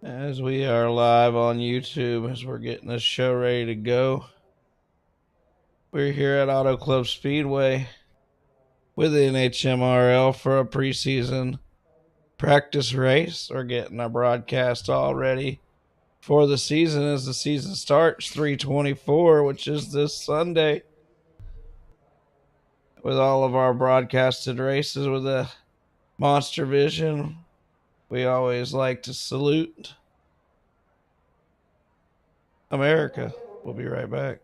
As we are live on YouTube, as we're getting this show ready to go, we're here at Auto Club Speedway with the NHMRL for a preseason practice race. We're getting our broadcast all ready for the season as the season starts 3/24, which is this Sunday, with all of our broadcasted races with the MonsterVision. We always like to salute America. We'll be right back.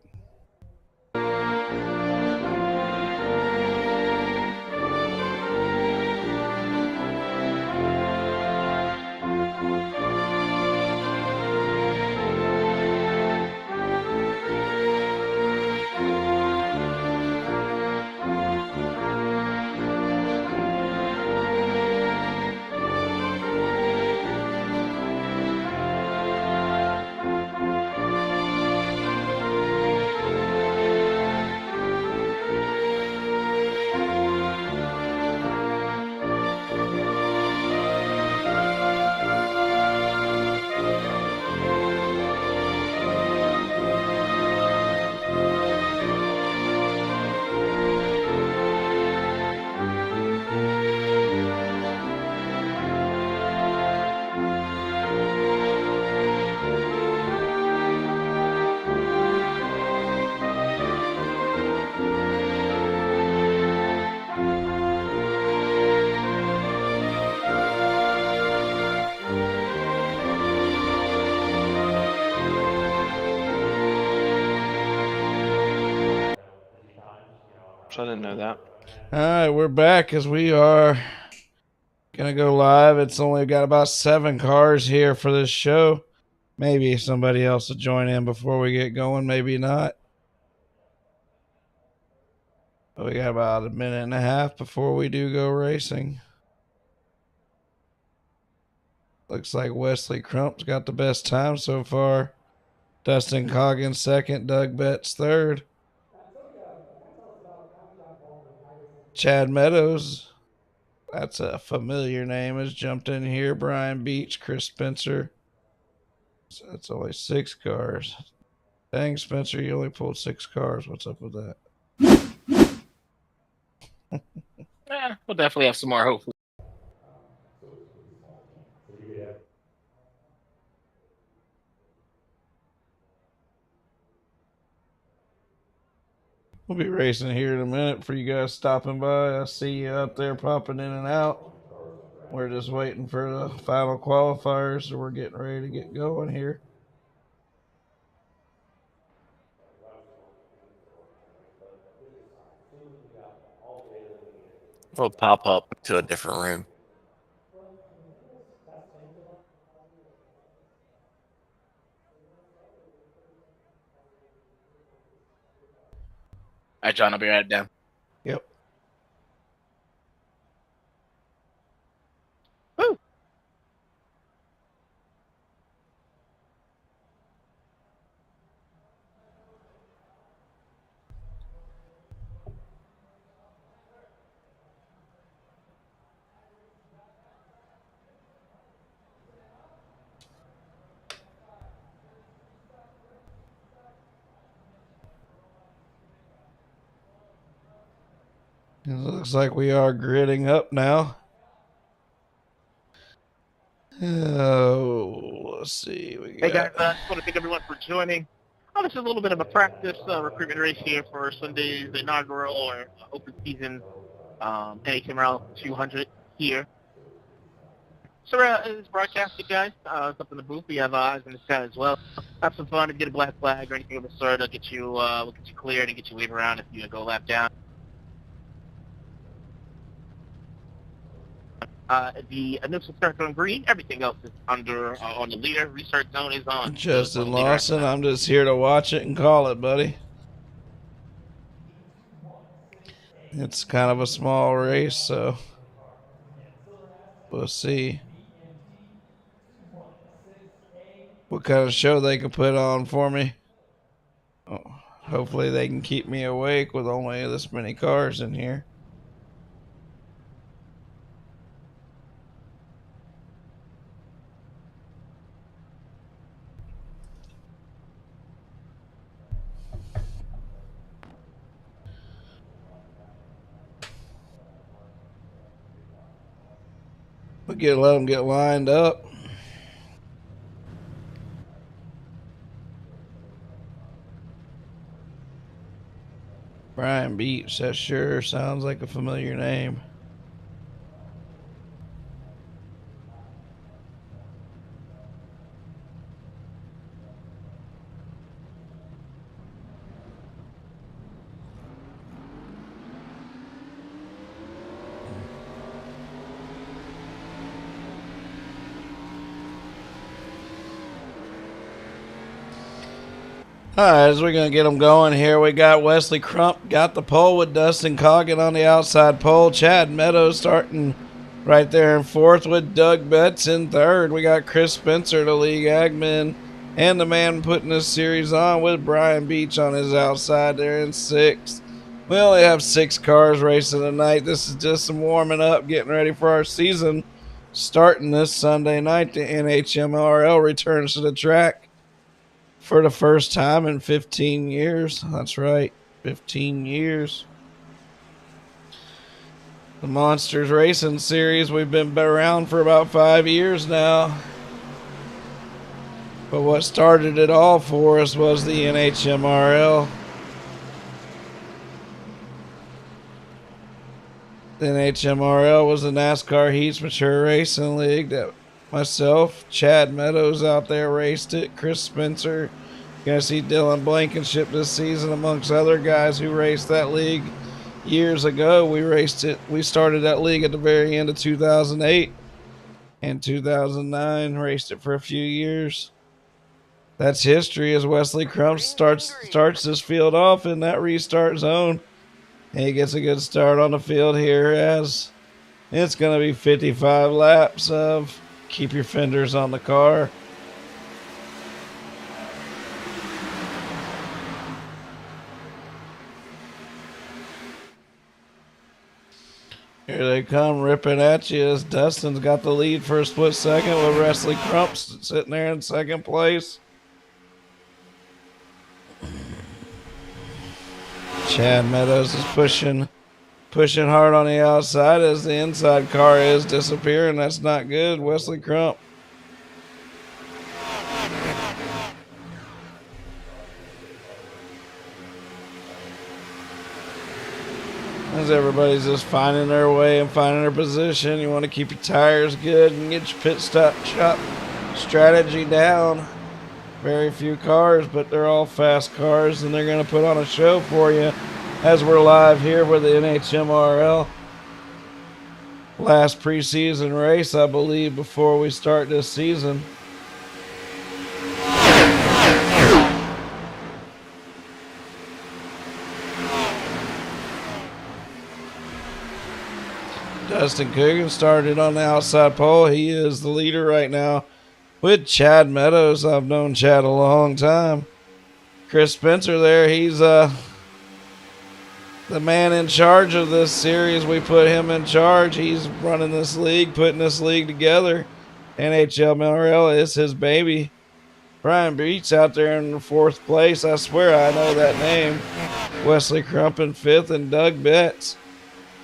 I didn't know that. All right, we're back as we are going to go live. It's only got about 7 cars here for this show. Maybe somebody else will join in before we get going. Maybe not. But we got about a minute and a half before we do go racing. Looks like Wesley Crump's got the best time so far. Dustin Coggins second. Doug Betts third. Chad Meadows, that's a familiar name, has jumped in here. Brian Beach, Chris Spencer. So that's only 6 cars. Dang, Spencer, you only pulled 6 cars. What's up with that? We'll definitely have some more, hopefully. We'll be racing here in a minute for you guys stopping by. I see you out there popping in and out. We're just waiting for the final qualifiers, so we're getting ready to get going here. We'll pop up to a different room. All right, John, I'll be right down. Yep. Woo! It looks like we are gridding up now. Oh, let's see. Hey guys, I just want to thank everyone for joining. This is a little bit of a practice recruitment race here for Sunday's inaugural or open season NHMRL 200 here. So it's broadcasted, guys. It's up in the booth. We have eyes in the chat as well. Have some fun and get a black flag or anything of the sort. We'll get you cleared and get you wave around if you go lap down. The initial starts on green. Everything else is under on the leader. Restart zone is on. Justin Lawson, I'm just here to watch it and call it, buddy. It's kind of a small race, so we'll see what kind of show they can put on for me. Oh, hopefully they can keep me awake with only this many cars in here. Let them get lined up. Brian Beach, that sure sounds like a familiar name. All right, as we're going to get them going here, we got Wesley Crump got the pole with Dustin Coggin on the outside pole. Chad Meadows starting right there in fourth with Doug Betts in third. We got Chris Spencer, the league admin, and the man putting this series on with Brian Beach on his outside there in sixth. We only have 6 cars racing tonight. This is just some warming up, getting ready for our season. Starting this Sunday night, the NHMRL returns to the track for the first time in 15 years. That's right, 15 years. The Monsters Racing Series, we've been around for about 5 years now. But what started it all for us was the NHMRL. The NHMRL was the NASCAR Heats Mature Racing League that myself, Chad Meadows out there raced it. Chris Spencer. You're going to see Dylan Blankenship this season amongst other guys who raced that league years ago. We raced it. We started that league at the very end of 2008 and 2009. Raced it for a few years. That's history as Wesley Crump starts this field off in that restart zone. And he gets a good start on the field here as it's going to be 55 laps of keep your fenders on the car. Here they come ripping at you as Dustin's got the lead for a split second with Wesley Crump sitting there in second place. Chad Meadows is pushing hard on the outside as the inside car is disappearing. That's not good. Wesley Crump. As everybody's just finding their way and finding their position. You want to keep your tires good and get your pit stop strategy down. Very few cars, but they're all fast cars, and they're going to put on a show for you as we're live here with the NHMRL. Last preseason race, I believe, before we start this season. Dustin Coogan started on the outside pole. He is the leader right now with Chad Meadows. I've known Chad a long time. Chris Spencer there, he's the man in charge of this series. We put him in charge. He's running this league, putting this league together. NHMRL is his baby. Brian Beach out there in fourth place. I swear I know that name. Wesley Crump in fifth and Doug Betts.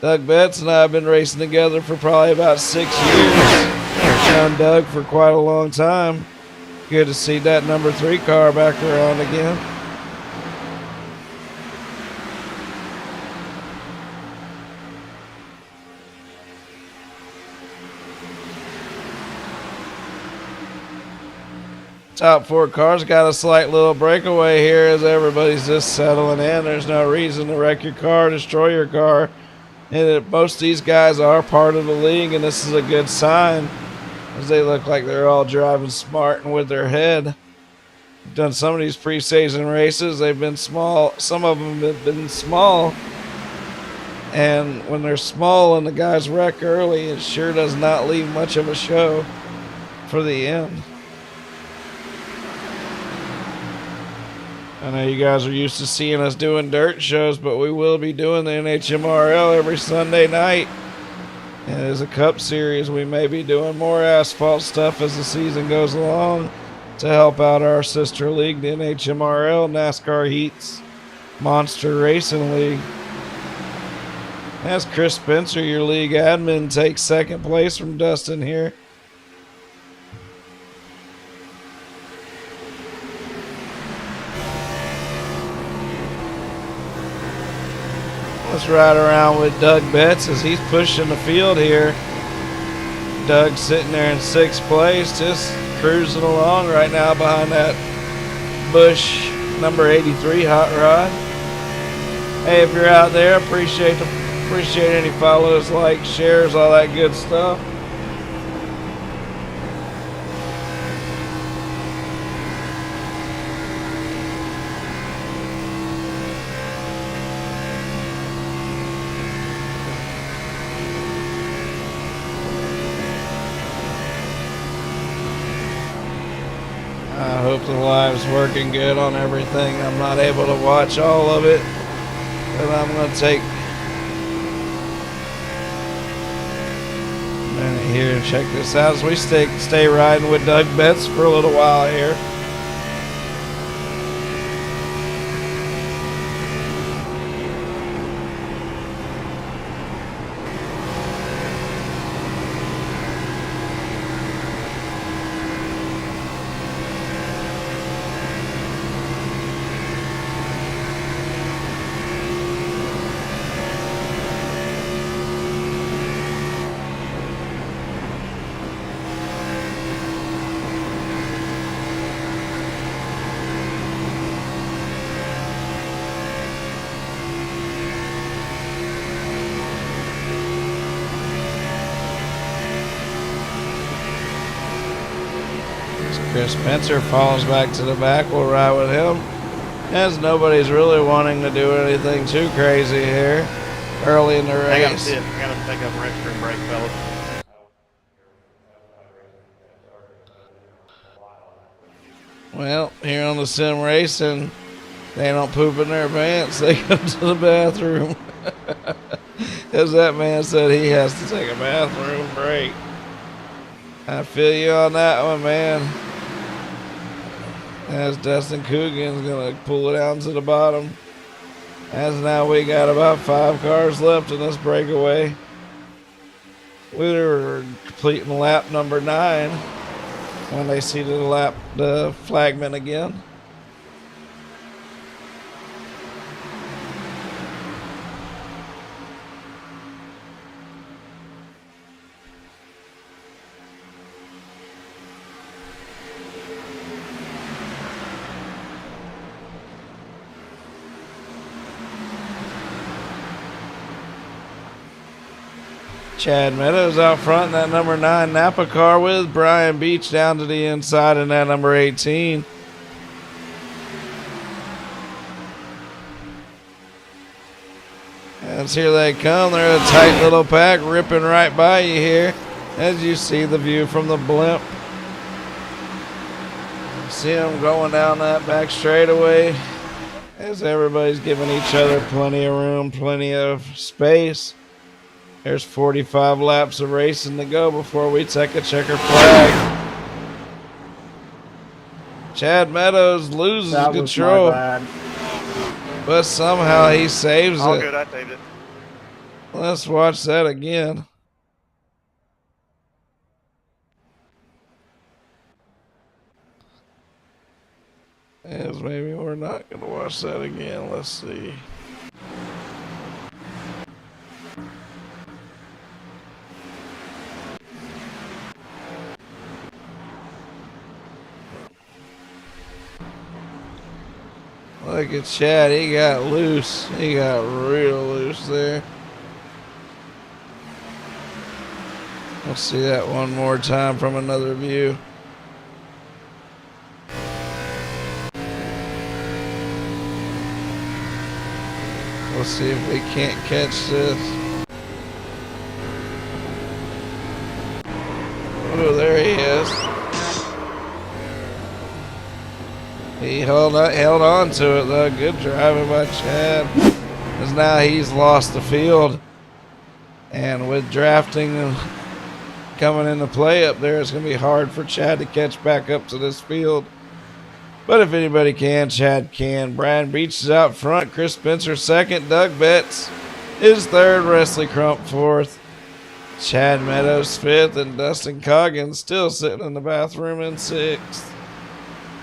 Doug Betts and I have been racing together for probably about 6 years. Known Doug for quite a long time. Good to see that number 3 car back around again. Top 4 cars got a slight little breakaway here as everybody's just settling in. There's no reason to wreck your car, destroy your car. And most of these guys are part of the league, and this is a good sign as they look like they're all driving smart and with their head. Done some of these pre-season races. They've been small. Some of them have been small. And when they're small and the guys wreck early, it sure does not leave much of a show for the end. I know you guys are used to seeing us doing dirt shows, but we will be doing the NHMRL every Sunday night. And as a Cup Series, we may be doing more asphalt stuff as the season goes along to help out our sister league, the NHMRL NASCAR Heats Monster Racing League. As Chris Spencer, your league admin, takes second place from Dustin here. Let's ride around with Doug Betts as he's pushing the field here. Doug sitting there in 6th place, just cruising along right now behind that Busch number 83 hot rod. Hey, if you're out there, appreciate any follows, likes, shares, all that good stuff. I hope the live's working good on everything. I'm not able to watch all of it, but I'm going to take a minute here and check this out as we stay riding with Doug Betts for a little while here. Chris Spencer falls back to the back. We'll ride with him, as nobody's really wanting to do anything too crazy here early in the race. I gotta take up restroom break, fellas. Well, here on the sim racing, they don't poop in their pants. They go to the bathroom. As that man said, he has to take a bathroom break. I feel you on that one, man. As Dustin Coogan's going to pull it down to the bottom. As now we got about 5 cars left in this breakaway. We're completing lap number 9 when they see the flagman again. Chad Meadows out front in that number 9 Napa car with Brian Beach down to the inside in that number 18. And here they come. They're a tight little pack ripping right by you here as you see the view from the blimp. See them going down that back straightaway as everybody's giving each other plenty of room, plenty of space. There's 45 laps of racing to go before we take a checker flag. Chad Meadows loses control, but somehow he saves it. All good, I saved it. Let's watch that again. As maybe we're not going to watch that again. Let's see. Look at Chad, he got loose. He got real loose there. Let's see that one more time from another view. Let's see if we can't catch this. Oh, there he is. He held on to it though. Good driving by Chad. Because now he's lost the field. And with drafting coming into play up there, it's going to be hard for Chad to catch back up to this field. But if anybody can, Chad can. Brian Beach is out front. Chris Spencer second. Doug Betts is third, Wesley Crump fourth, Chad Meadows fifth, and Dustin Coggins still sitting in the bathroom in sixth.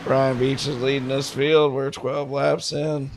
Brian Beach is leading this field. We're 12 laps in.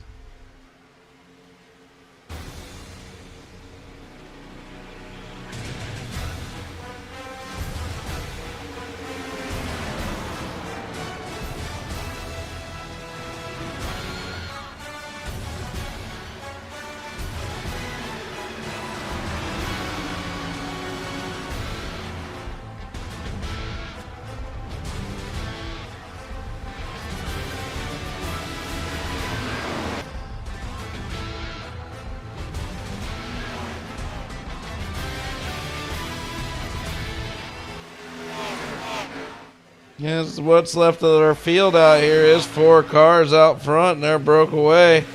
Yes, what's left of our field out here is 4 cars out front, and they're broke away.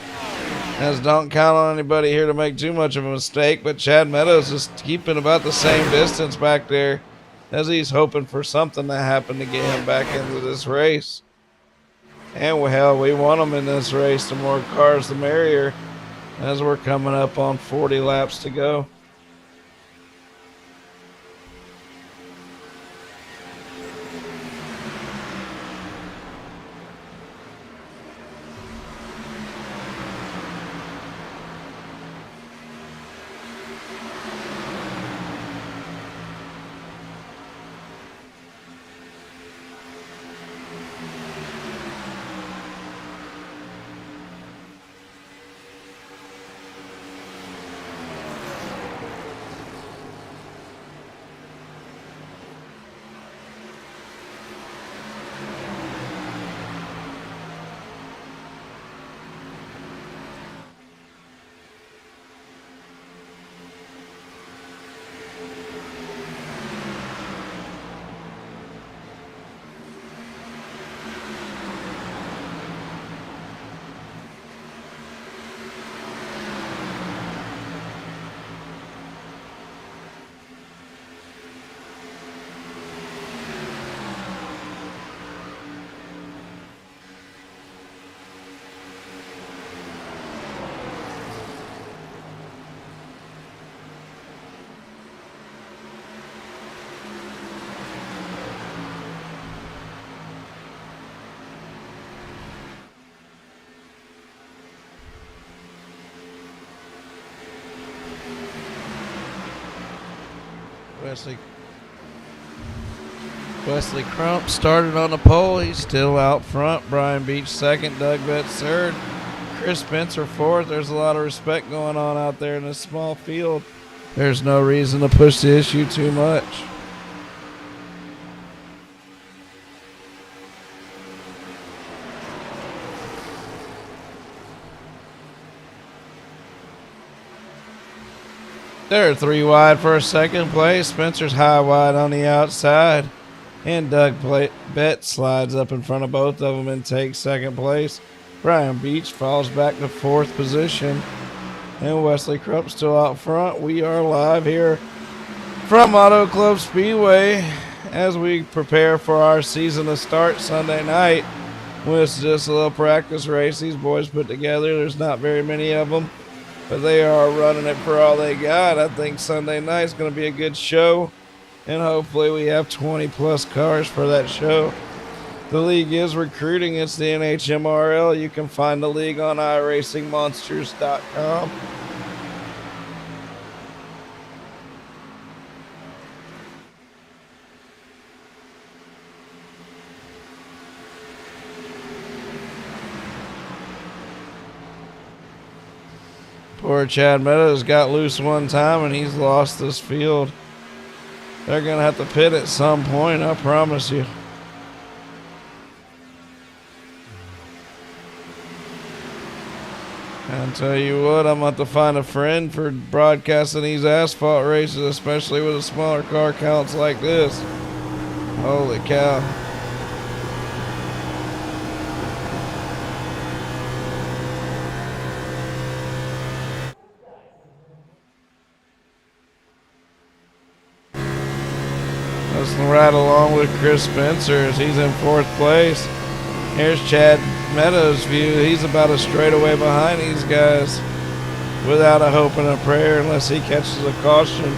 As don't count on anybody here to make too much of a mistake, but Chad Meadows is keeping about the same distance back there as he's hoping for something to happen to get him back into this race. And hell, we want him in this race. The more cars, the merrier, as we're coming up on 40 laps to go. Wesley Crump started on the pole. He's still out front. Brian Beach second. Doug Betts third. Chris Spencer fourth. There's a lot of respect going on out there in this small field. There's no reason to push the issue too much. They're 3 wide for a second place. Spencer's high wide on the outside. And Doug Betts slides up in front of both of them and takes second place. Brian Beach falls back to fourth position. And Wesley Crump still out front. We are live here from Auto Club Speedway as we prepare for our season to start Sunday night. With just a little practice race these boys put together. There's not very many of them, but they are running it for all they got. I think Sunday night's going to be a good show, and hopefully we have 20 plus cars for that show. The league is recruiting. It's the NHMRL. You can find the league on iRacingMonsters.com. Poor Chad Meadows got loose one time and he's lost this field. They're going to have to pit at some point, I promise you. I'll tell you what, I'm going to have to find a friend for broadcasting these asphalt races, especially with the smaller car counts like this. Holy cow. Let's ride along with Chris Spencer as he's in fourth place. Here's Chad Meadows' view. He's about a straightaway behind these guys. without a hope and a prayer unless he catches a caution.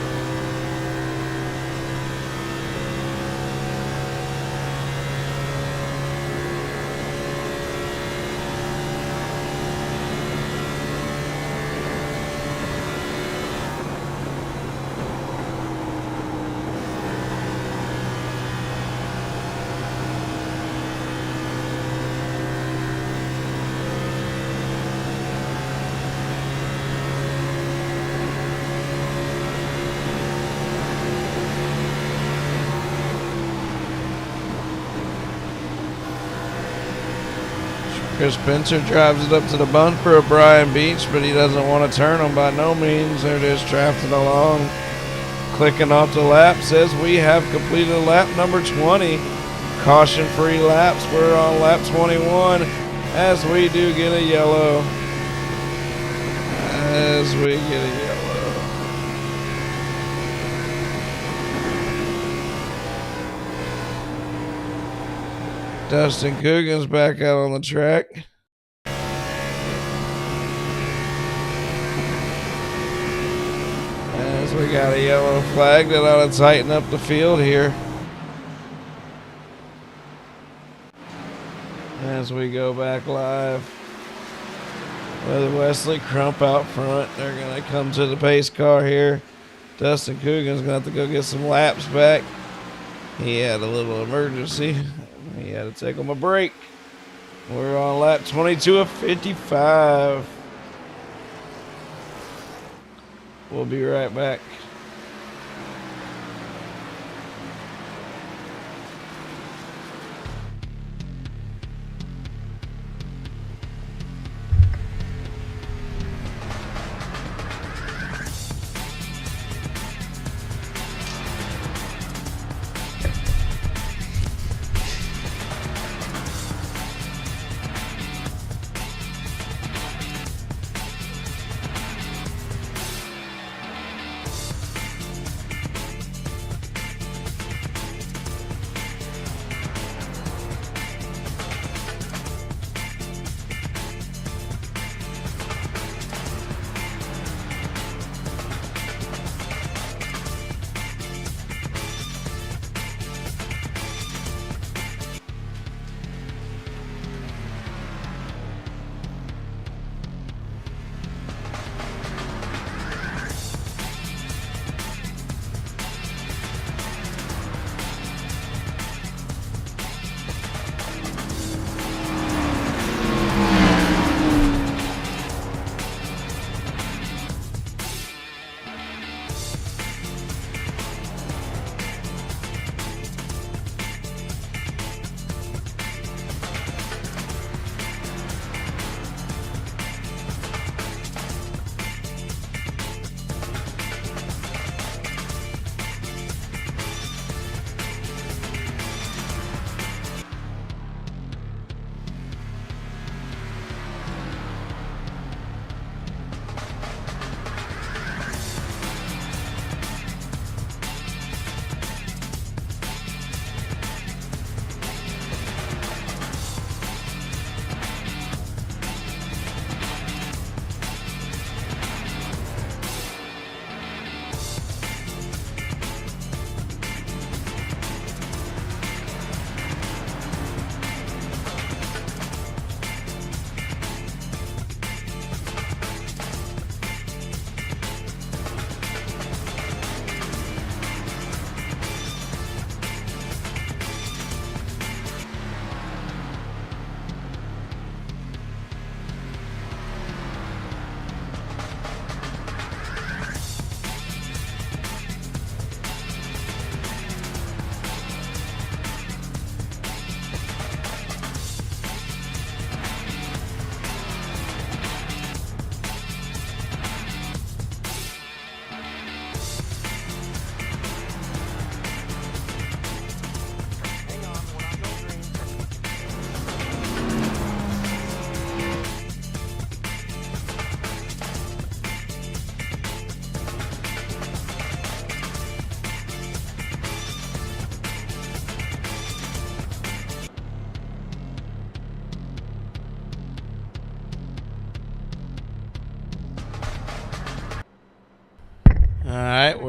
Chris Spencer drives it up to the bumper of Brian Beach, but he doesn't want to turn them by no means. They're just drafting along. Clicking off the lap says we have completed lap number 20. Caution-free laps. We're on lap 21 as we do get a yellow. As we get a yellow. Dustin Coogan's back out on the track. As we got a yellow flag that ought to tighten up the field here. As we go back live with Wesley Crump out front. They're going to come to the pace car here. Dustin Coogan's going to have to go get some laps back. He had a little emergency. He had to take him a break. We're on lap 22 of 55. We'll be right back.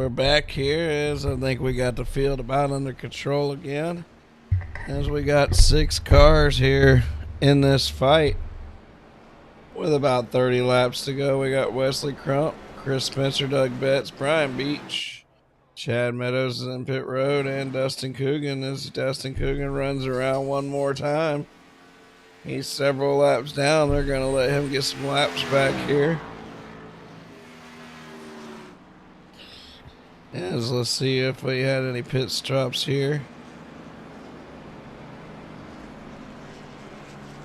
We're back here as I think we got the field about under control again. As we got 6 cars here in this fight with about 30 laps to go. We got Wesley Crump, Chris Spencer, Doug Betts, Brian Beach, Chad Meadows is in pit road, and Dustin Coogan as Dustin Coogan runs around one more time. He's several laps down. They're going to let him get some laps back here. As let's see if we had any pit stops here.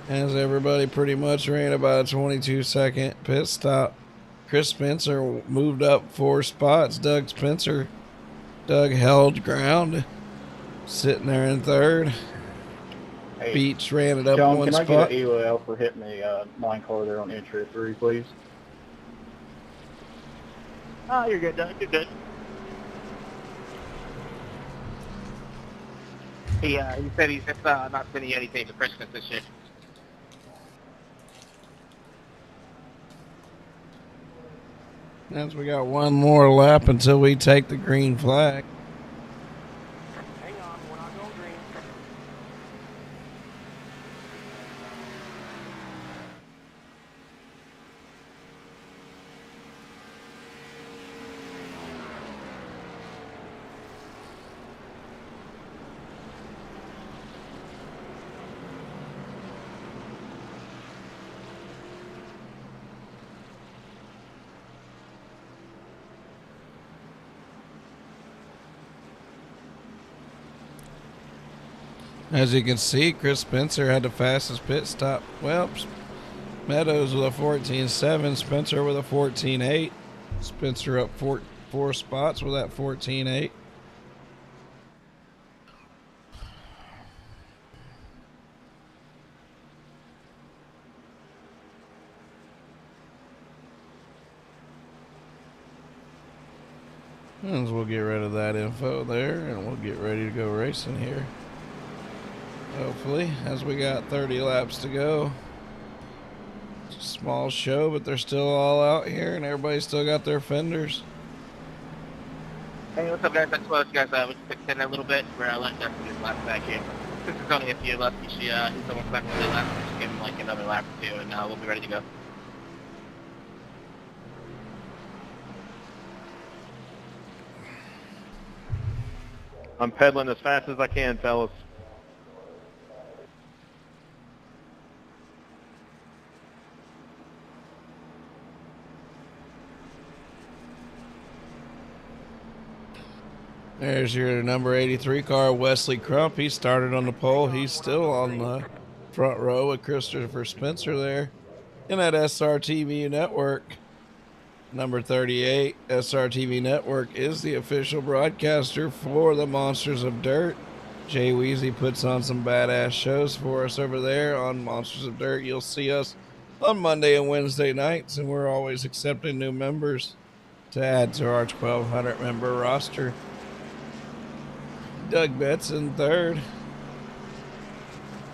As everybody pretty much ran about a 22-second pit stop. Chris Spencer moved up 4 spots. Doug held ground, sitting there in 3rd. Hey, Beach ran it up John, 1 can spot. I get an EOL for hitting the line car there on entry 3, please? Oh, you're good, Doug. You're good. He said he's just not sending you anything for Christmas this year. As we got one more lap until we take the green flag. Hang on, we're not going green. As you can see, Chris Spencer had the fastest pit stop. Well, Meadows with a 14.7, Spencer with a 14.8. Spencer up four spots with that 14.8. And we'll get rid of that info there, and we'll get ready to go racing here. Hopefully, as we got 30 laps to go. It's a small show, but they're still all out here, and everybody's still got their fenders. Hey, what's up, guys? I just wanted you guys we extend a little bit. We're letting Dustin get his lap back here. Since it's only a few left, he's almost back to the lap. Just give him like another lap or 2, and we'll be ready to go. I'm pedaling as fast as I can, fellas. There's your number 83 car, Wesley Crump. He started on the pole. He's still on the front row with Christopher Spencer there in that SRTV network. Number 38, SRTV Network, is the official broadcaster for the Monsters of Dirt. Jay Weezy puts on some badass shows for us over there on Monsters of Dirt. You'll see us on Monday and Wednesday nights, and we're always accepting new members to add to our 1,200 member roster. Doug Betts in 3rd.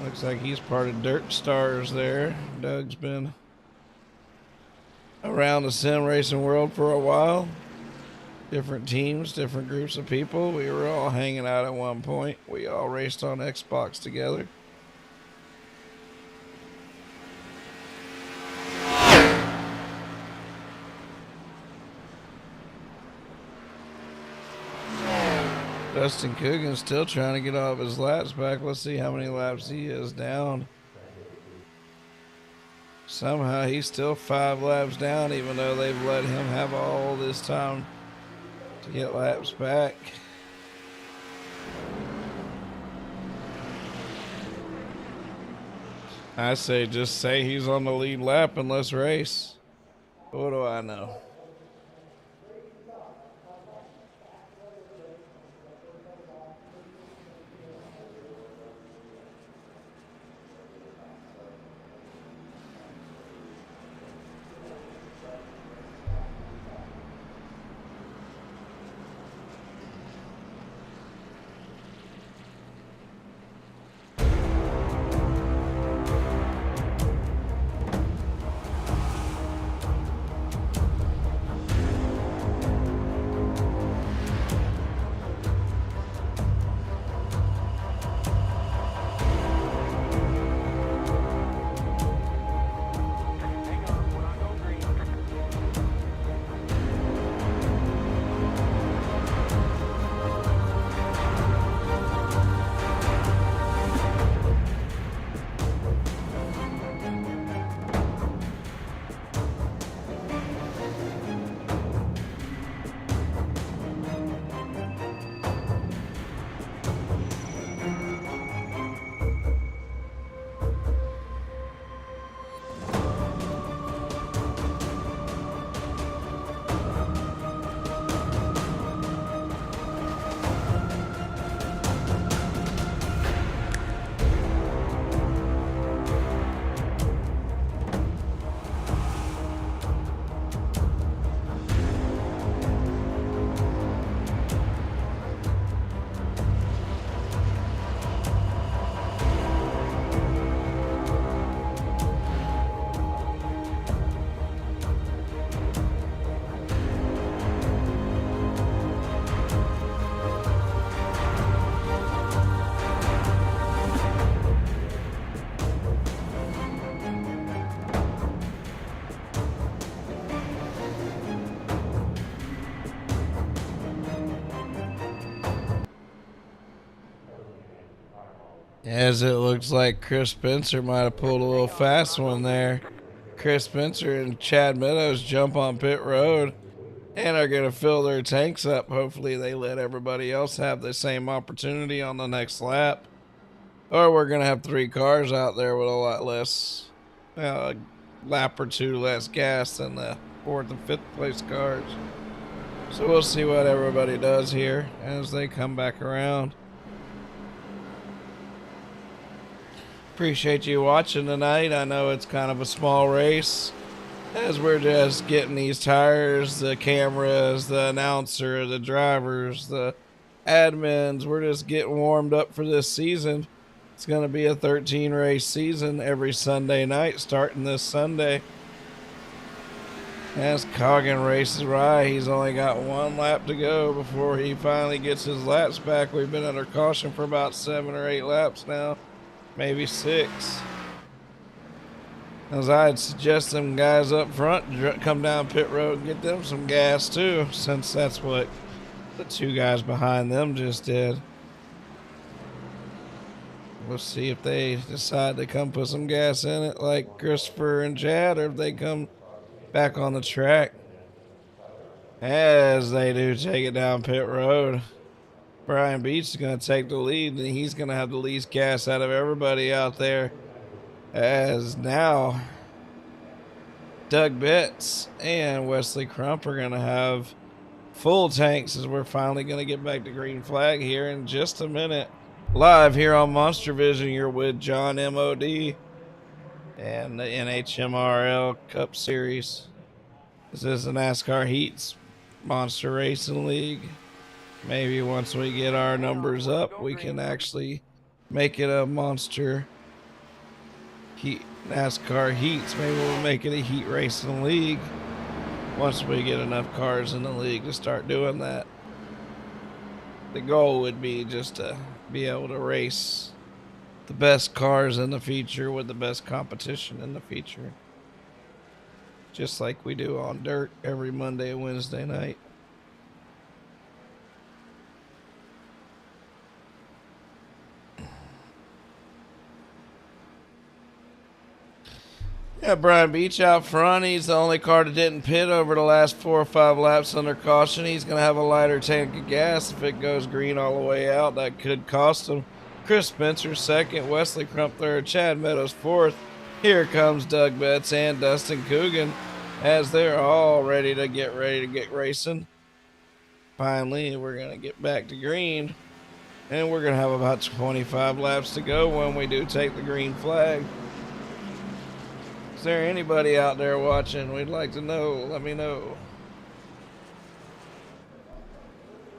Looks like he's part of Dirt Stars there. Doug's been around the sim racing world for a while. Different teams, different groups of people. We were all hanging out at one point. We all raced on Xbox together. Dustin Coogan's still trying to get all of his laps back. Let's see how many laps he is down. Somehow he's still 5 laps down, even though they've let him have all this time to get laps back. I say just say he's on the lead lap and let's race. What do I know? As it looks like Chris Spencer might have pulled a little fast one there. Chris Spencer and Chad Meadows jump on pit road and are going to fill their tanks up. Hopefully they let everybody else have the same opportunity on the next lap. Or we're going to have 3 cars out there with a lot less, a lap or 2 less gas than the 4th and 5th place cars. So we'll see what everybody does here as they come back around. Appreciate you watching tonight. I know it's kind of a small race as we're just getting these tires, the cameras, the announcer, the drivers, the admins. We're just getting warmed up for this season. It's going to be a 13 race season every Sunday night starting this Sunday. As Coggin races right, he's only got 1 lap to go before he finally gets his laps back. We've been under caution for about 7 or 8 laps now. Maybe 6. As I'd suggest them guys up front come down pit road and get them some gas too, since that's what the 2 guys behind them just did. We'll see if they decide to come put some gas in it like Christopher and Chad, or if they come back on the track. As they do take it down pit road. Brian Beach is going to take the lead, and he's going to have the least gas out of everybody out there. As now, Doug Betts and Wesley Crump are going to have full tanks as we're finally going to get back to green flag here in just a minute. Live here on MonsterVision, you're with John M.O.D. and the NHMRL Cup Series. This is the NASCAR Heats Monster Racing League. Maybe once we get our numbers up, we can actually make it a Monster Heat NASCAR Heats. Maybe we'll make it a Heat Racing League once we get enough cars in the league to start doing that. The goal would be just to be able to race the best cars in the feature with the best competition in the feature. Just like we do on dirt every Monday and Wednesday night. Yeah, Brian Beach out front. He's the only car that didn't pit over the last 4 or 5 laps under caution. He's going to have a lighter tank of gas if it goes green all the way out. That could cost him. Chris Spencer second, Wesley Crump third, Chad Meadows fourth. Here comes Doug Betts and Dustin Coogan as they're all ready to get racing. Finally, we're going to get back to green. And we're going to have about 25 laps to go when we do take the green flag. Is there anybody out there watching? We'd like to know. Let me know.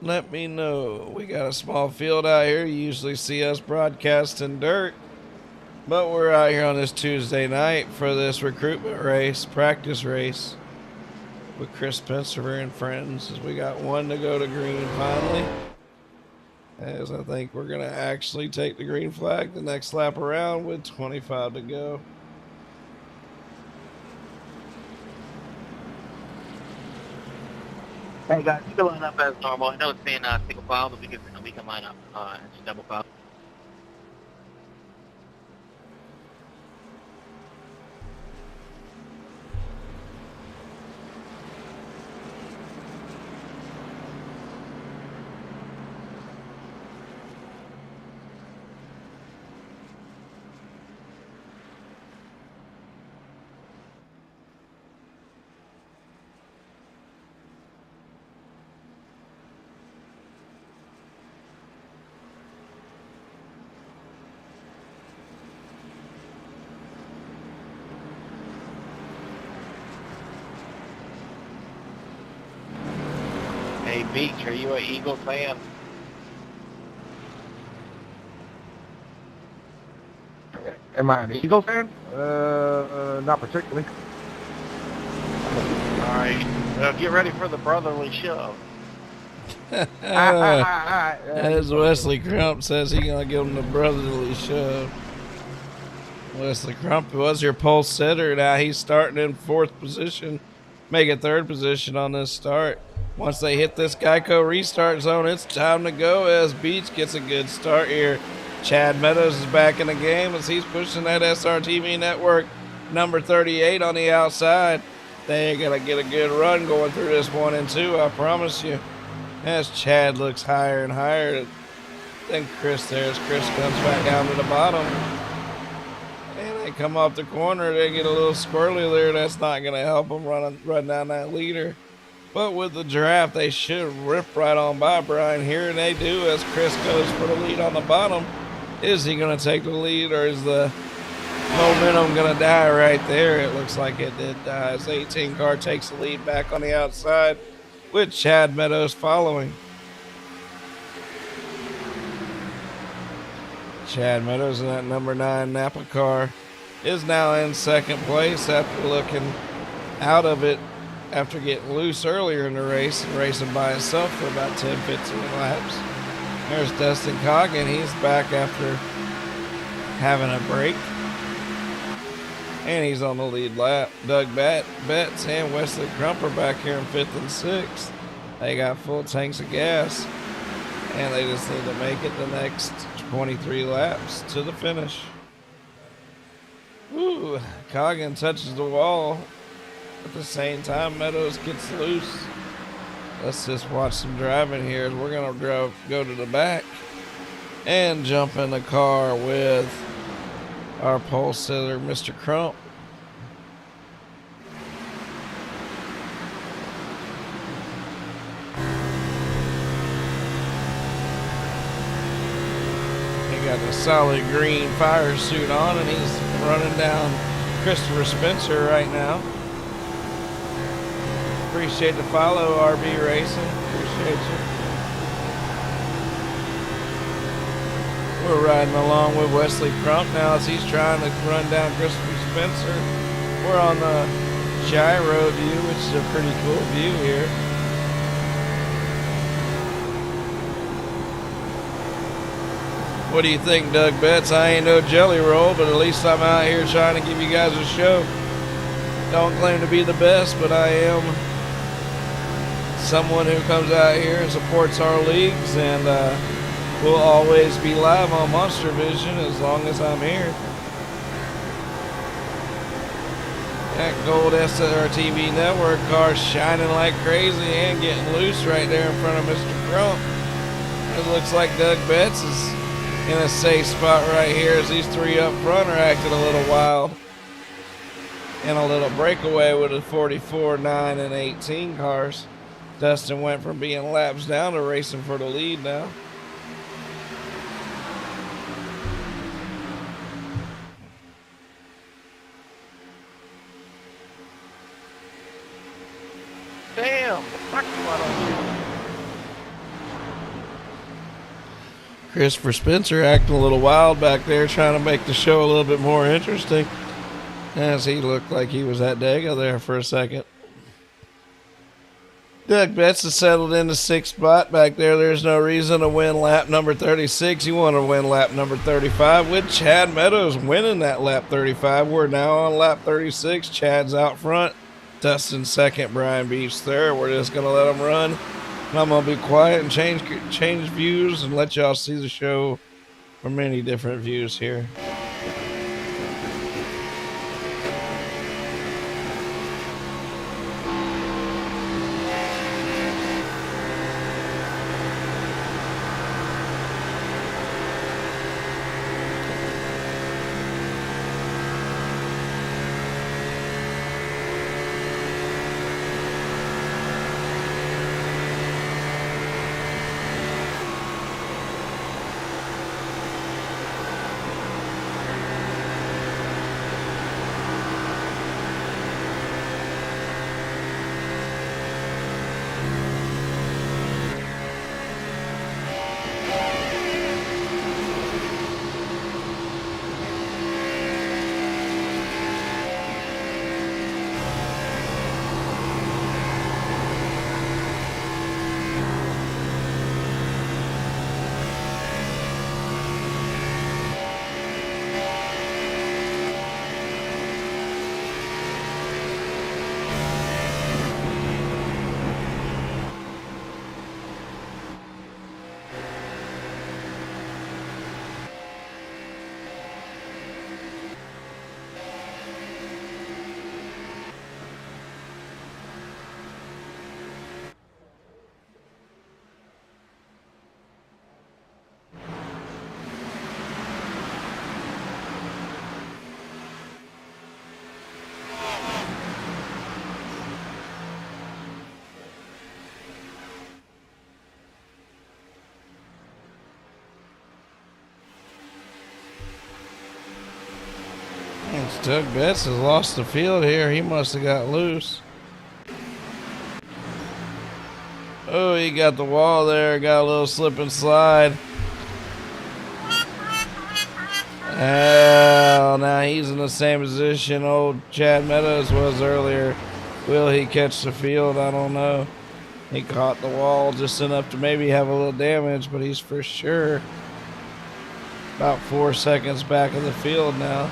Let me know. We got a small field out here. You usually see us broadcasting dirt. But we're out here on this Tuesday night for this recruitment race, practice race with Chris Spencer and friends. As we got 1 to go to green finally. As I think we're going to actually take the green flag the next lap around with 25 to go. Hey guys, you can line up as normal. I know it's saying single file, but we can line up as double file. Hey Beach, are you an Eagles fan? Am I an Eagles fan? Not particularly. Alright, get ready for the brotherly shove. As Wesley Crump says, he's going to give him the brotherly shove. Wesley Crump was your pole sitter. Now he's starting in 4th position. Make it 3rd position on this start. Once they hit this Geico restart zone, it's time to go as Beach gets a good start here. Chad Meadows is back in the game as he's pushing that SRTV network number 38 on the outside. They're going to get a good run going through this 1 and 2, I promise you. As Chad looks higher and higher than Chris there, as Chris comes back down to the bottom. And they come off the corner, they get a little squirrely there. That's not going to help them run down that leader. But with the draft, they should rip right on by Brian here, and they do as Chris goes for the lead on the bottom. Is he going to take the lead, or is the momentum going to die right there? It looks like it did die as 18 car takes the lead back on the outside with Chad Meadows following. Chad Meadows in that number 9 Napa car is now in second place after looking out of it after getting loose earlier in the race and racing by himself for about 10-15 laps. There's Dustin Coggin. He's back after having a break. And he's on the lead lap. Doug Betts and Wesley Crump are back here in 5th and 6th. They got full tanks of gas. And they just need to make it the next 23 laps to the finish. Ooh, Coggin touches the wall. At the same time, Meadows gets loose. Let's just watch some driving here. We're going to go to the back and jump in the car with our pole sitter, Mr. Crump. He got a solid green fire suit on, and he's running down Christopher Spencer right now. Appreciate the follow, RB Racing. Appreciate you. We're riding along with Wesley Crump now as he's trying to run down Christopher Spencer. We're on the gyro view, which is a pretty cool view here. What do you think, Doug Betts? I ain't no jelly roll, but at least I'm out here trying to give you guys a show. Don't claim to be the best, but I am someone who comes out here and supports our leagues, and we'll always be live on MonsterVision as long as I'm here. That gold SRTV network car shining like crazy and getting loose right there in front of Mr. Crump. It looks like Doug Betts is in a safe spot right here as these three up front are acting a little wild. And a little breakaway with the 44, 9, and 18 cars. Dustin went from being laps down to racing for the lead now. Damn! Christopher Spencer acting a little wild back there, trying to make the show a little bit more interesting, as he looked like he was at Dago there for a second. Doug Betts has settled in the 6th spot back there. There's no reason to win lap number 36. You want to win lap number 35 with Chad Meadows winning that lap 35. We're now on lap 36. Chad's out front. Dustin second. Brian Beach third. We're just going to let them run. And I'm going to be quiet and change views and let y'all see the show from many different views here. Doug Betts has lost the field here. He must have got loose. Oh, he got the wall there. Got a little slip and slide. Well, now he's in the same position old Chad Meadows was earlier. Will he catch the field? I don't know. He caught the wall just enough to maybe have a little damage, but he's for sure about 4 seconds back of the field now.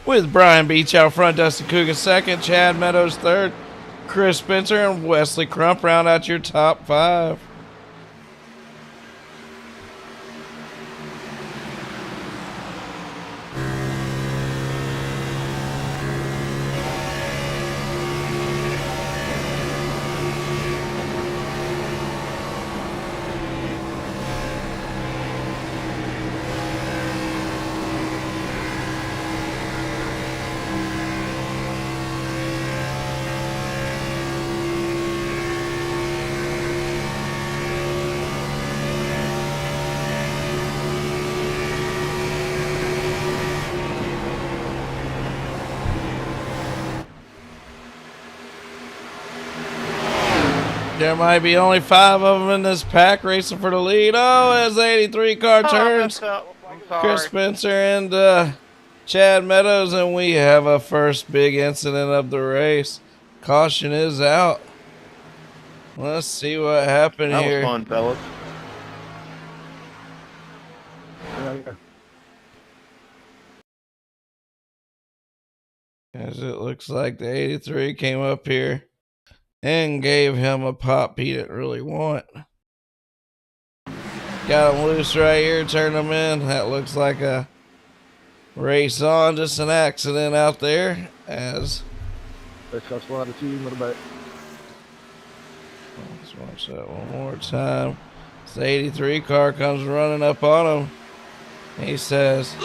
With Brian Beach out front, Dustin Coogan second, Chad Meadows third, Chris Spencer and Wesley Crump round out your top 5. There might be only 5 of them in this pack racing for the lead. Oh, as the 83 car turns, Chris Spencer and Chad Meadows, and we have a first big incident of the race. Caution is out. Let's see what happened here. That was fun, fellas. As it looks like the 83 came up here and gave him a pop he didn't really want. Got him loose right here, turned him in. That looks like a race on, just an accident out there. As let's go slide the team a little bit. Let's watch that one more time. The 83 car comes running up on him. He says,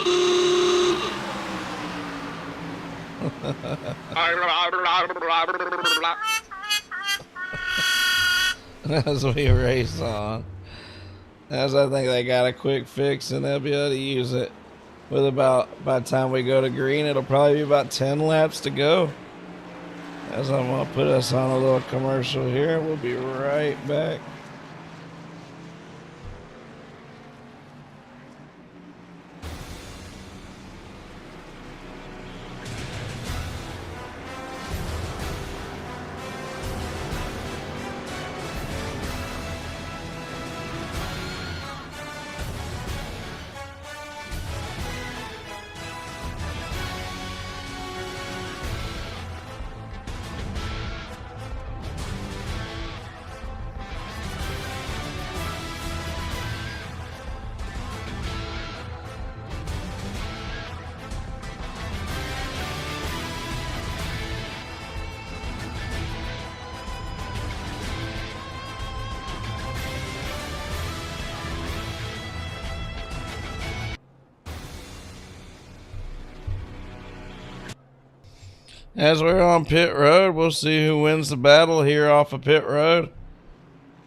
as we race on. As I think they got a quick fix and they'll be able to use it. With by the time we go to green, it'll probably be about 10 laps to go. As I'm going to put us on a little commercial here. We'll be right back. As we're on pit road, we'll see who wins the battle here off of pit road.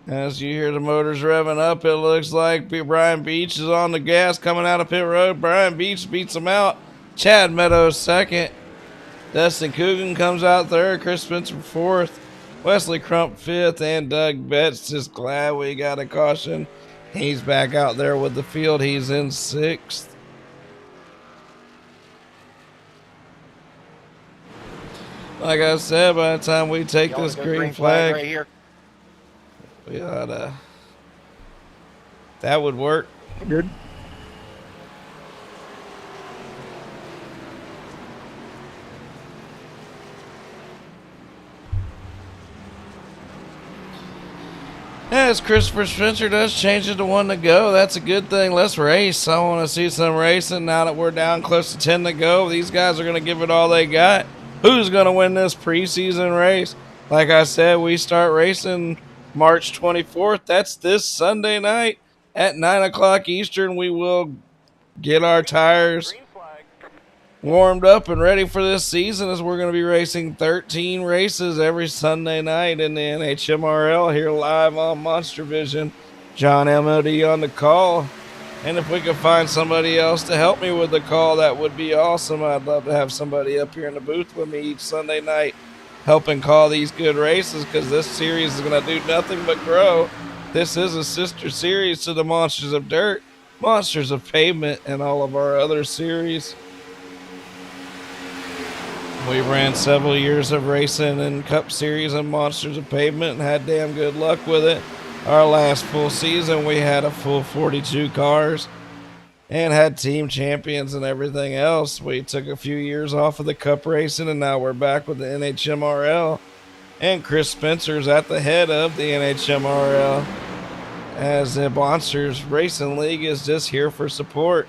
As you hear the motors revving up, it looks like Brian Beach is on the gas coming out of pit road. Brian Beach beats him out. Chad Meadows second. Dustin Coogan comes out third. Chris Spencer fourth. Wesley Crump fifth. And Doug Betts, just glad we got a caution. He's back out there with the field. He's in sixth. Like I said, by the time we take this green flag right here. we oughta, that would work. Good. As Christopher Spencer does change it to 1 to go, that's a good thing. Let's race. I want to see some racing now that we're down close to 10 to go. These guys are going to give it all they got. Who's going to win this preseason race? Like I said, we start racing March 24th. That's this Sunday night at 9 o'clock Eastern. We will get our tires warmed up and ready for this season, as we're going to be racing 13 races every Sunday night in the NHMRL here live on MonsterVision. John MOD on the call. And if we could find somebody else to help me with the call, that would be awesome. I'd love to have somebody up here in the booth with me each Sunday night helping call these good races, because this series is going to do nothing but grow. This is a sister series to the Monsters of Dirt, Monsters of Pavement, and all of our other series. We ran several years of racing in Cup Series and Monsters of Pavement and had damn good luck with it. Our last full season, we had a full 42 cars and had team champions and everything else. We took a few years off of the Cup racing, and now we're back with the NHMRL. And Chris Spencer's at the head of the NHMRL, as the Monsters Racing League is just here for support.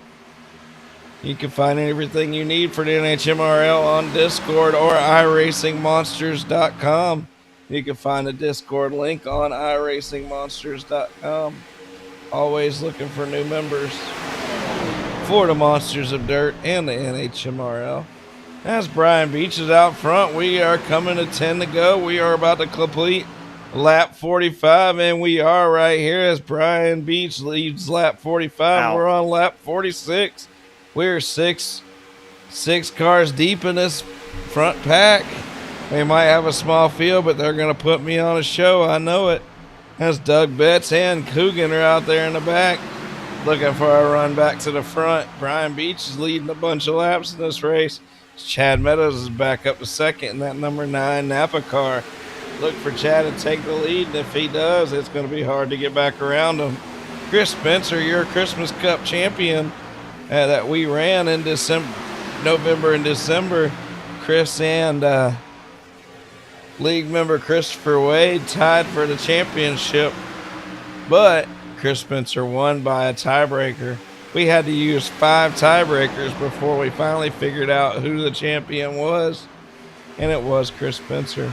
You can find everything you need for the NHMRL on Discord or iRacingMonsters.com. You can find the Discord link on iRacingMonsters.com. Always looking for new members for the Monsters of Dirt and the NHMRL. As Brian Beach is out front, we are coming to 10 to go. We are about to complete lap 45, and we are right here as Brian Beach leads lap 45. Ow. We're on lap 46. We're six cars deep in this front pack. They might have a small field, but they're going to put me on a show. I know it. As Doug Betts and Coogan are out there in the back looking for a run back to the front. Brian Beach is leading a bunch of laps in this race. Chad Meadows is back up to second in that number 9 Napa car. Look for Chad to take the lead, and if he does, it's going to be hard to get back around him. Chris Spencer, your Christmas Cup champion that we ran in November and December. Chris and league member Christopher Wade tied for the championship, but Chris Spencer won by a tiebreaker. We had to use 5 tiebreakers before we finally figured out who the champion was, and it was Chris Spencer.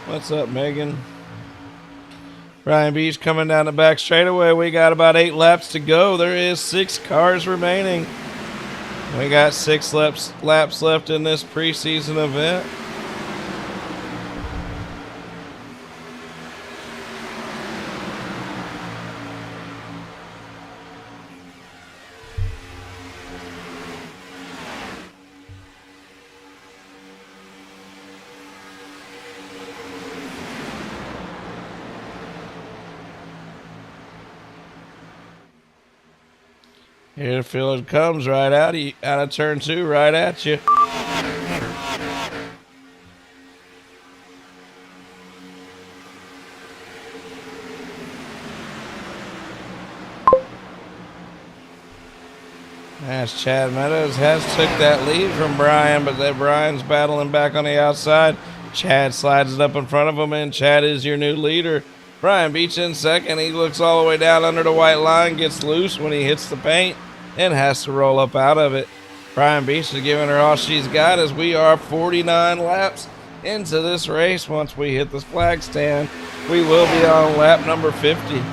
What's up, Megan? Brian Beach coming down the back straightaway. We got about 8 laps to go. There is 6 cars remaining. We got 6 laps left in this preseason event. Here the field comes right out of turn 2, right at you. As Chad Meadows has took that lead from Brian, but then Brian's battling back on the outside. Chad slides it up in front of him, and Chad is your new leader. Brian Beach in second. He looks all the way down under the white line, gets loose when he hits the paint, and has to roll up out of it. Brian Beach is giving her all she's got, as we are 49 laps into this race. Once we hit this flag stand, we will be on lap number 50.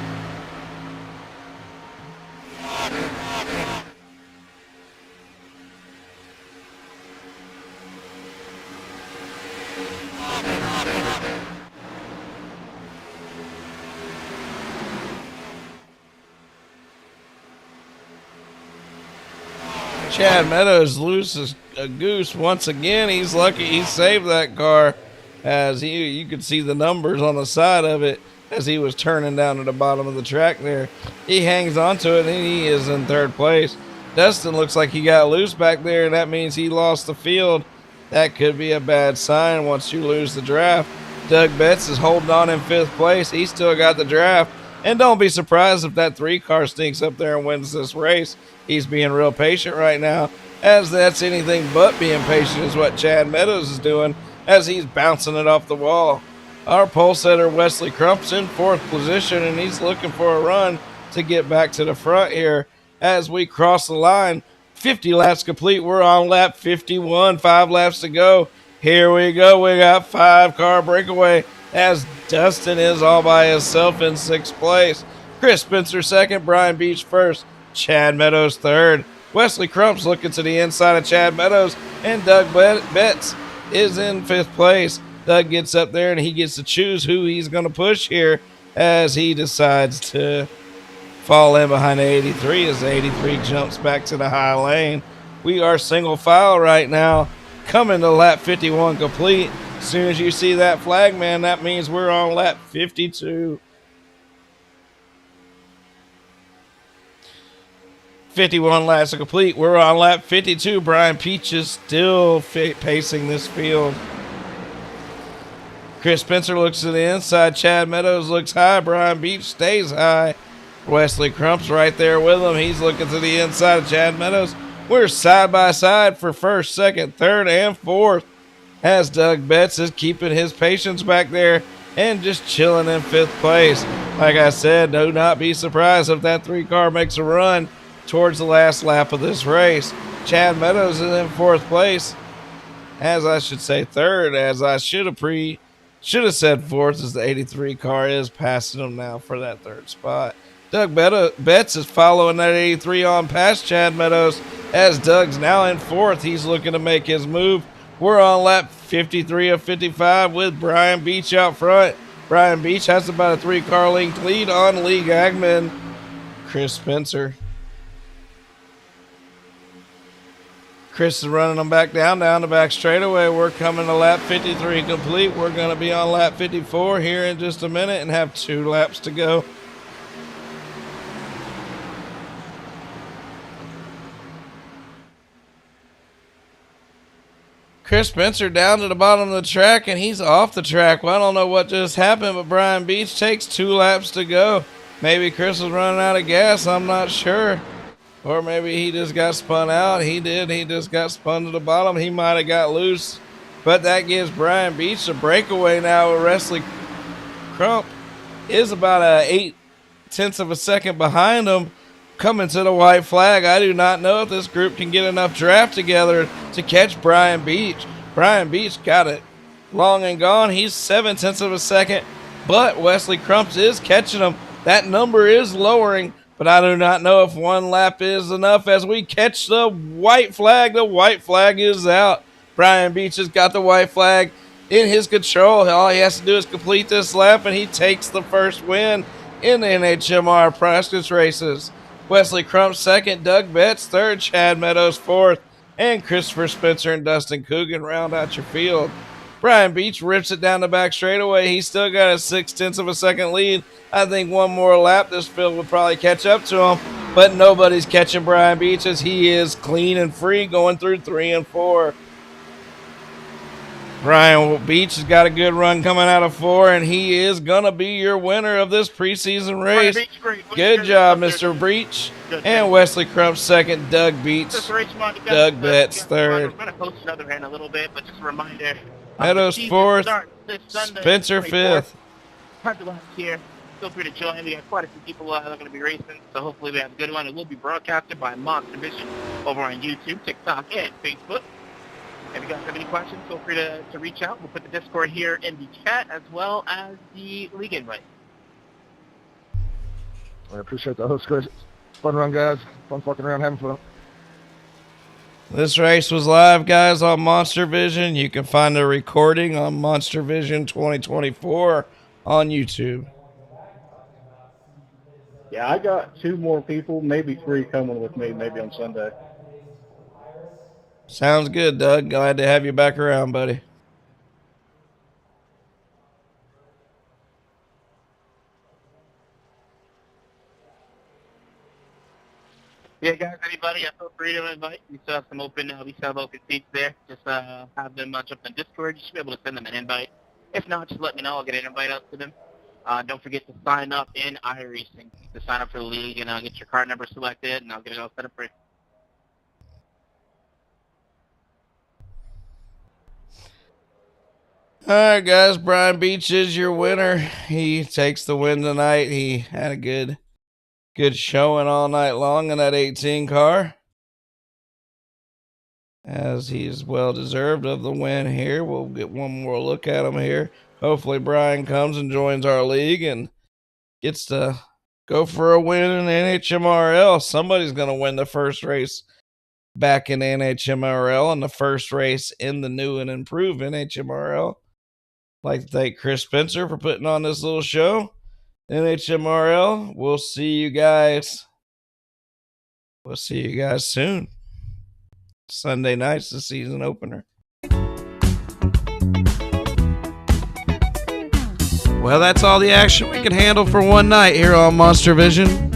Chad Meadows loses a goose once again. He's lucky he saved that car, as you could see the numbers on the side of it as he was turning down to the bottom of the track there. He hangs onto it, and he is in 3rd place. Dustin looks like he got loose back there, and that means he lost the field. That could be a bad sign once you lose the draft. Doug Betts is holding on in 5th place. He still got the draft. And don't be surprised if that 3 car sneaks up there and wins this race. He's being real patient right now, as that's anything but being patient is what Chad Meadows is doing, as he's bouncing it off the wall. Our pole setter Wesley Crump's in 4th position, and he's looking for a run to get back to the front here as we cross the line. 50 laps complete. We're on lap 51, 5 laps to go. Here we go. We got 5-car breakaway, as Dustin is all by himself in 6th place. Chris Spencer 2nd, Brian Beach 1st, Chad Meadows 3rd, Wesley Crump's looking to the inside of Chad Meadows, and Doug Betts is in 5th place. Doug gets up there, and he gets to choose who he's going to push here as he decides to fall in behind the 83 as the 83 jumps back to the high lane. We are single file right now, coming to lap 51 complete. As soon as you see that flag, man, that means we're on lap 52. 51 laps are complete. We're on lap 52. Brian Peach is still pacing this field. Chris Spencer looks to the inside. Chad Meadows looks high. Brian Beach stays high. Wesley Crump's right there with him. He's looking to the inside of Chad Meadows. We're side by side for 1st, 2nd, 3rd, and 4th as Doug Betts is keeping his patience back there and just chilling in 5th place. Like I said, do not be surprised if that 3 car makes a run towards the last lap of this race. Chad Meadows is in 4th place, as I should say 3rd, as I should have said 4th, as the 83 car is passing him now for that 3rd spot. Doug Betts is following that 83 on past Chad Meadows, as Doug's now in 4th. He's looking to make his move. We're on lap 53 of 55 with Brian Beach out front. Brian Beach has about a 3 car length lead on Lee Gagman. Chris Spencer. Chris is running them back down the back straightaway. We're coming to lap 53 complete. We're going to be on lap 54 here in just a minute and have 2 laps to go. Chris Spencer down to the bottom of the track, and he's off the track. Well, I don't know what just happened, but Brian Beach takes 2 laps to go. Maybe Chris was running out of gas. I'm not sure. Or maybe he just got spun out. He did. He just got spun to the bottom. He might have got loose. But that gives Brian Beach a breakaway now with Wesley Crump is about a 0.8 of a second behind him coming to the white flag. I do not know if this group can get enough draft together to catch Brian Beach. Brian Beach got it long and gone. He's 0.7 of a second, but Wesley Crump is catching him. That number is lowering, but I do not know if 1 lap is enough as we catch the white flag. The white flag is out. Brian Beach has got the white flag in his control. All he has to do is complete this lap, and he takes the first win in the NHMR practice races. Wesley Crump 2nd, Doug Betts 3rd, Chad Meadows 4th, and Christopher Spencer and Dustin Coogan round out your field. Brian Beach rips it down the back straightaway. He's still got a 0.6 of a second lead. I think 1 more lap, this field will probably catch up to him, but nobody's catching Brian Beach as he is clean and free going through 3 and 4. Brian Beach has got a good run coming out of 4, and he is going to be your winner of this preseason race. Good job, Mr. Beach. And Wesley Crump 2nd, Doug Beach, Doug Betts 3rd. We're going to post another hand a little bit, but just a reminder. Meadows 4th, Spencer 5th. Time to last here. Feel free to join. We got quite a few people that are going to be racing, so hopefully we have a good one. It will be broadcasted by MonsterVision over on YouTube, TikTok, and Facebook. If you guys have any questions, feel free to reach out. We'll put the Discord here in the chat as well as the league invite. I appreciate the host, Chris. Fun run, guys. Fun fucking around, having fun. This race was live, guys, on MonsterVision. You can find the recording on MonsterVision 2024 on YouTube. Yeah, I got 2 more people, maybe 3 coming with me, maybe on Sunday. Sounds good, Doug. Glad to have you back around, buddy. Yeah, guys, anybody, feel free to invite. We still have some open, seats there. Just have them jump on Discord. You should be able to send them an invite. If not, just let me know. I'll get an invite out to them. Don't forget to sign up in iRacing to sign up for the league, and get your card number selected, and I'll get it all set up for you. All right, guys. Brian Beach is your winner. He takes the win tonight. He had a good showing all night long in that 18 car, as he's well deserved of the win here. We'll get one more look at him here. Hopefully Brian comes and joins our league and gets to go for a win in NHMRL. Somebody's going to win the first race back in NHMRL and the first race in the new and improved NHMRL. I'd like to thank Chris Spencer for putting on this little show. NHMRL, we'll see you guys. We'll see you guys soon. Sunday night's the season opener. Well, that's all the action we can handle for one night here on MonsterVision.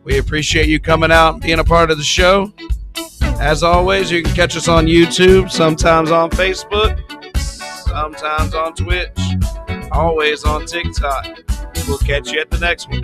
We appreciate you coming out and being a part of the show. As always, you can catch us on YouTube, sometimes on Facebook, sometimes on Twitch, always on TikTok. We'll catch you at the next one.